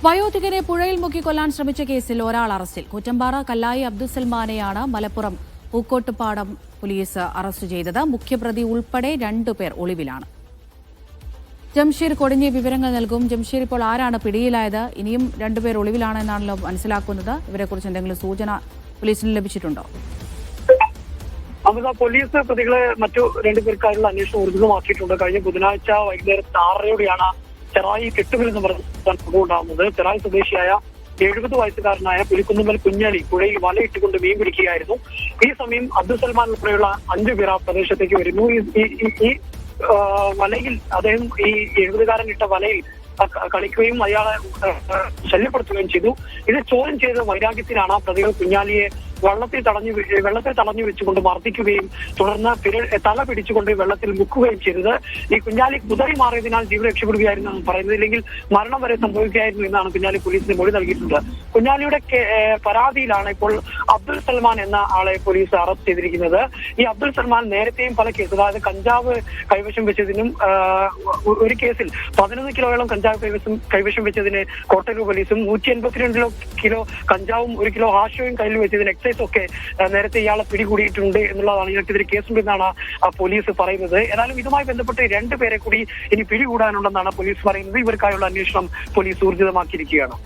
വയോധികനെ പുഴയിൽ മുക്കി കൊല്ലാൻ ശ്രമിച്ച കേസിൽ ഒരാൾ അറസ്റ്റിൽ. കൂറ്റമ്പാറ കല്ലായി അബ്ദുസൽമാനെയാണ് മലപ്പുറം പൂക്കോട്ടുപാടം പോലീസ് അറസ്റ്റ് ചെയ്തത്. മുഖ്യപ്രതി ഉൾപ്പെടെ 2 പേർ ഒളിവിലാണ്. ജംഷീർ കൊടിഞ്ഞി വിവരങ്ങൾ നൽകും. ജംഷീർ, ഇപ്പോൾ ആരാണ് പിടിയിലായത്? ഇനിയും 2 പേർ ഒളിവിലാണെന്നാണല്ലോ മനസ്സിലാക്കുന്നത്. ഇവരെക്കുറിച്ച് എന്തെങ്കിലും സൂചന പോലീസിന് ലഭിച്ചിട്ടുണ്ടോ? അമിത, പോലീസ് പ്രതികളെ മറ്റു 2 പേർക്കായുള്ള അന്വേഷണം ഊർജിതമാക്കിയിട്ടുണ്ട്. കഴിഞ്ഞ ബുധനാഴ്ച വൈകുന്നേരം 6:30 ചെറായി കെട്ടുമിൽ എന്ന് പറഞ്ഞ സംഭവം ഉണ്ടാകുന്നത്. ചെറായി സ്വദേശിയായ 70 വയസ്സുകാരനായ പുലിക്കുന്നമ്മൽ കുഞ്ഞാലി പുഴയിൽ വലയിട്ടുകൊണ്ട് മീൻ പിടിക്കുകയായിരുന്നു. ഈ സമയം അബ്ദുസൽമാൻ ഉൾപ്പെടെയുള്ള 5 പേർ ആ പ്രദേശത്തേക്ക് വരുന്നു. ഈ വലയിൽ അദ്ദേഹം ഈ 70-കാരൻ ഇട്ട വലയിൽ കളിക്കുകയും അയാളെ ശല്യപ്പെടുത്തുകയും ചെയ്തു. ഇത് ചോദ്യം ചെയ്ത വൈരാഗ്യത്തിലാണ് പ്രതികൾ കുഞ്ഞാലിയെ വെള്ളത്തിൽ തടഞ്ഞു വെച്ചുകൊണ്ട് മർദ്ദിക്കുകയും തുടർന്ന് തല പിടിച്ചുകൊണ്ട് വെള്ളത്തിൽ മുക്കുകയും ചെയ്തത്. ഈ കുഞ്ഞാലി കുതറി മാറിയതിനാൽ ജീവൻ രക്ഷപ്പെടുകയായിരുന്നു എന്ന് പറയുന്നത്. ഇല്ലെങ്കിൽ മരണം വരെ സംഭവിക്കുകയായിരുന്നു എന്നാണ് കുഞ്ഞാലി പോലീസിന് മൊഴി നൽകിയിട്ടുണ്ട്. കുഞ്ഞാലിയുടെ പരാതിയിലാണ് ഇപ്പോൾ അബ്ദുൽ സൽമാൻ എന്ന ആളെ പോലീസ് അറസ്റ്റ് ചെയ്തിരിക്കുന്നത്. ഈ അബ്ദുൽ സൽമാൻ നേരത്തെയും പല കേസ്, അതായത് കഞ്ചാവ് കൈവശം വെച്ചതിനും ഒരു കേസിൽ 11 കിലോയോളം കഞ്ചാവ് കൈവശം വെച്ചതിന് കോട്ടയൂർ പോലീസും 182 കിലോ കഞ്ചാവും 1 കിലോ ഹാഷയും കയ്യിൽ വെച്ചതിന് എക്സൈസ് ഒക്കെ നേരത്തെ ഇയാളെ പിടികൂടിയിട്ടുണ്ട് എന്നുള്ളതാണ്. ഇയാൾക്കെതിരെ കേസുണ്ടെന്നാണ് പോലീസ് പറയുന്നത്. ഏതായാലും ഇതുമായി ബന്ധപ്പെട്ട് 2 പേരെ കൂടി ഇനി പിടികൂടാനുണ്ടെന്നാണ് പോലീസ് പറയുന്നത്. ഇവർക്കായുള്ള അന്വേഷണം പോലീസ് ഊർജിതമാക്കിയിരിക്കുകയാണ്.